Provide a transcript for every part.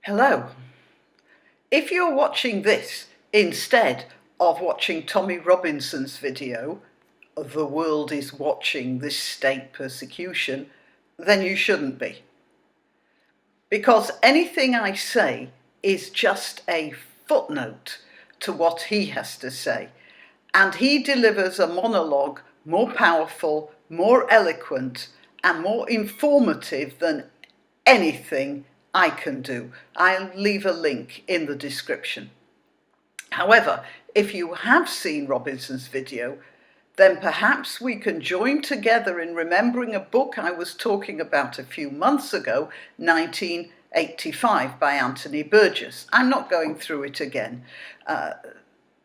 Hello. If you're watching this instead of watching Tommy Robinson's video, "The world is watching this state persecution," then you shouldn't be. Because anything I say is just a footnote to what he has to say. And he delivers a monologue more powerful, more eloquent, and more informative than anything I can do. I'll leave a link in the description. However, if you have seen Robinson's video, then perhaps we can join together in remembering a book I was talking about a few months ago, 1985 by Anthony Burgess. I'm not going through it again.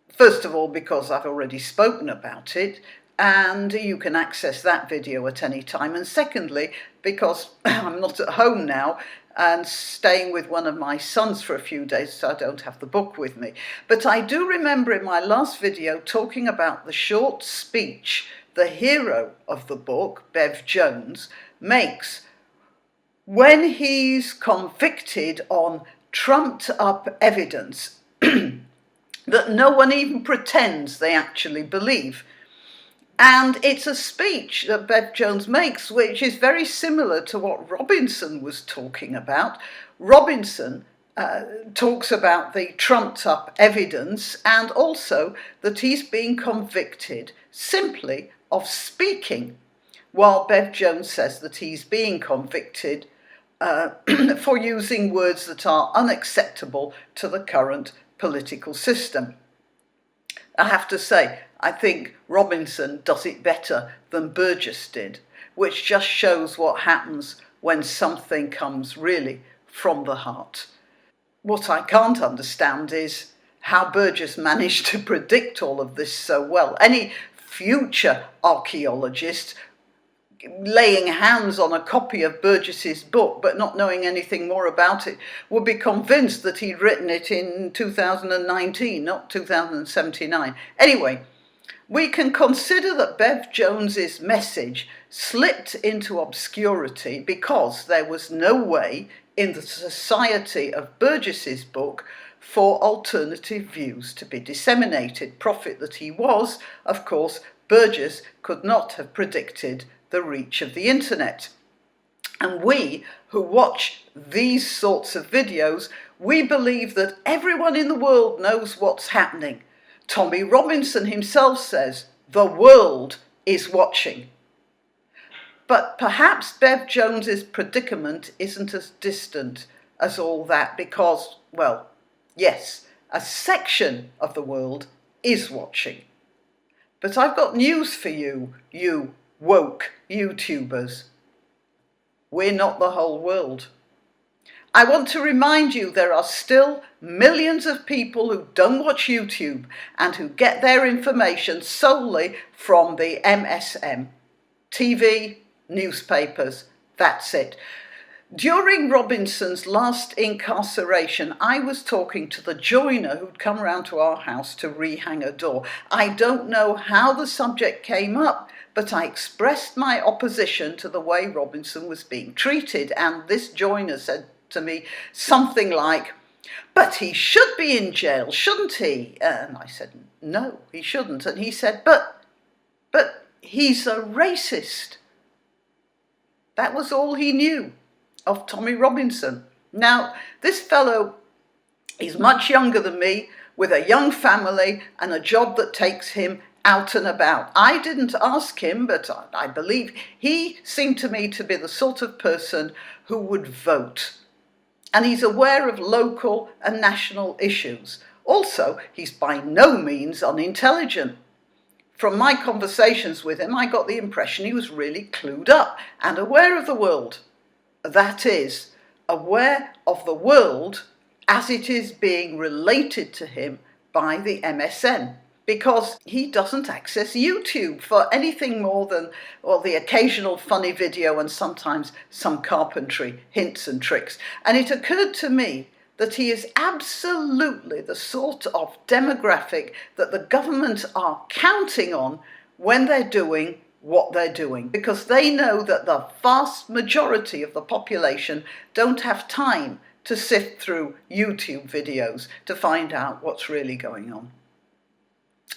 First of all, because I've already spoken about it, and you can access that video at any time. And secondly, because I'm not at home now and staying with one of my sons for a few days, so I don't have the book with me. But I do remember in my last video talking about the short speech the hero of the book, Bev Jones, makes when he's convicted on trumped up evidence that no one even pretends they actually believe. And it's a speech that Bev Jones makes, which is very similar to what Robinson was talking about. Robinson talks about the trumped up evidence and also that he's being convicted simply of speaking, while Bev Jones says that he's being convicted for using words that are unacceptable to the current political system. I have to say, I think Robinson does it better than Burgess did, which just shows what happens when something comes really from the heart. What I can't understand is how Burgess managed to predict all of this so well. Any future archaeologist laying hands on a copy of Burgess's book but not knowing anything more about it would be convinced that he'd written it in 2019, not 2079. Anyway, we can consider that Bev Jones's message slipped into obscurity because there was no way in the society of Burgess's book for alternative views to be disseminated. Prophet that he was, of course, Burgess could not have predicted the reach of the internet. And we who watch these sorts of videos, we believe that everyone in the world knows what's happening. Tommy Robinson himself says, "The world is watching." But perhaps Bev Jones's predicament isn't as distant as all that because, well, yes, a section of the world is watching. But I've got news for you, you woke YouTubers. We're not the whole world. I want to remind you there are still millions of people who don't watch YouTube and who get their information solely from the MSM. TV, newspapers, that's it. During Robinson's last incarceration, I was talking to the joiner who'd come round to our house to rehang a door. I don't know how the subject came up, but I expressed my opposition to the way Robinson was being treated, and this joiner said to me something like, "But he should be in jail, shouldn't he?" And I said, "No, he shouldn't." And he said, but he's a racist." That was all he knew of Tommy Robinson. Now, this fellow is much younger than me, with a young family and a job that takes him out and about. I didn't ask him, but I believe he seemed to me to be the sort of person who would vote. And he's aware of local and national issues. Also, he's by no means unintelligent. From my conversations with him, I got the impression he was really clued up and aware of the world. That is, aware of the world as it is being related to him by the MSN. Because he doesn't access YouTube for anything more than, well, the occasional funny video and sometimes some carpentry hints and tricks. And it occurred to me that he is absolutely the sort of demographic that the government are counting on when they're doing what they're doing, because they know that the vast majority of the population don't have time to sift through YouTube videos to find out what's really going on.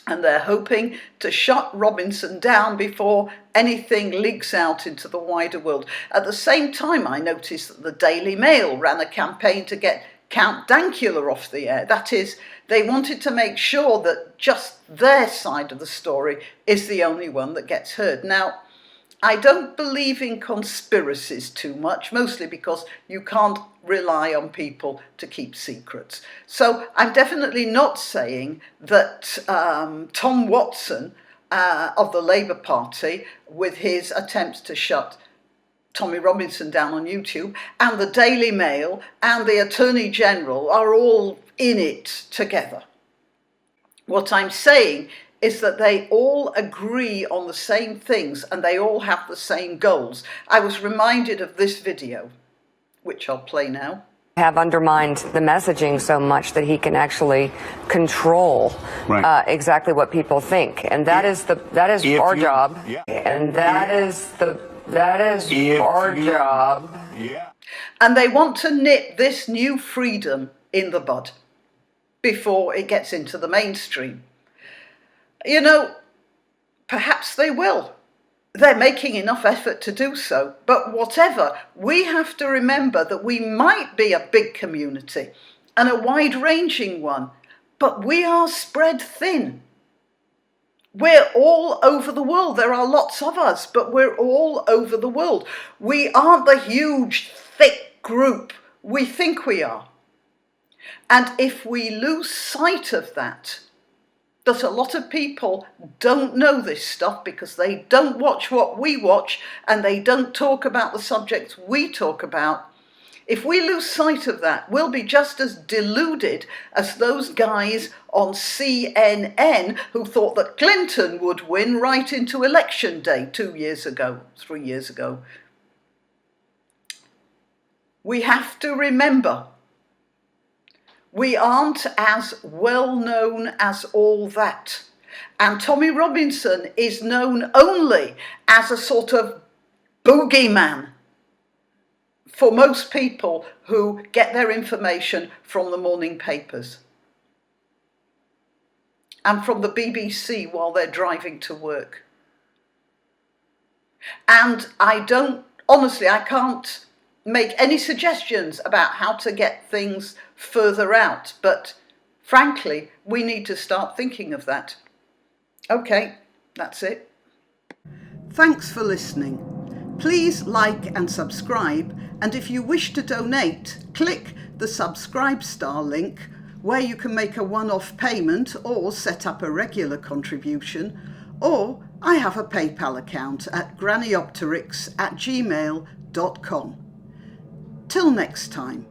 And they're hoping to shut Robinson down before anything leaks out into the wider world. At the same time, I noticed that the Daily Mail ran a campaign to get Count Dankula off the air. That is, they wanted to make sure that just their side of the story is the only one that gets heard. Now, I don't believe in conspiracies too much, mostly because you can't rely on people to keep secrets. So I'm definitely not saying that Tom Watson of the Labour Party, with his attempts to shut Tommy Robinson down on YouTube, and the Daily Mail and the Attorney General are all in it together. What I'm saying is that they all agree on the same things and they all have the same goals. I was reminded of this video, which I'll play now. Have undermined the messaging so much that he can actually control exactly what people think, and that is our job. Yeah. And that is our job. Yeah. And they want to nip this new freedom in the bud before it gets into the mainstream. You know, perhaps they will. They're making enough effort to do so. But whatever, we have to remember that we might be a big community and a wide-ranging one, but we are spread thin. We're all over the world. There are lots of us, but we're all over the world. We aren't the huge, thick group we think we are. And if we lose sight of that a lot of people don't know this stuff because they don't watch what we watch and they don't talk about the subjects we talk about. If we lose sight of that, we'll be just as deluded as those guys on CNN who thought that Clinton would win right into election day 3 years ago. We have to remember, we aren't as well known as all that. And Tommy Robinson is known only as a sort of boogeyman for most people who get their information from the morning papers and from the BBC while they're driving to work. And I can't make any suggestions about how to get things further out, but frankly, we need to start thinking of that. Okay, that's it. Thanks for listening. Please like and subscribe, and if you wish to donate, click the Subscribe Star link where you can make a one-off payment or set up a regular contribution, or I have a PayPal account at grannyopteryx@gmail.com. Till next time.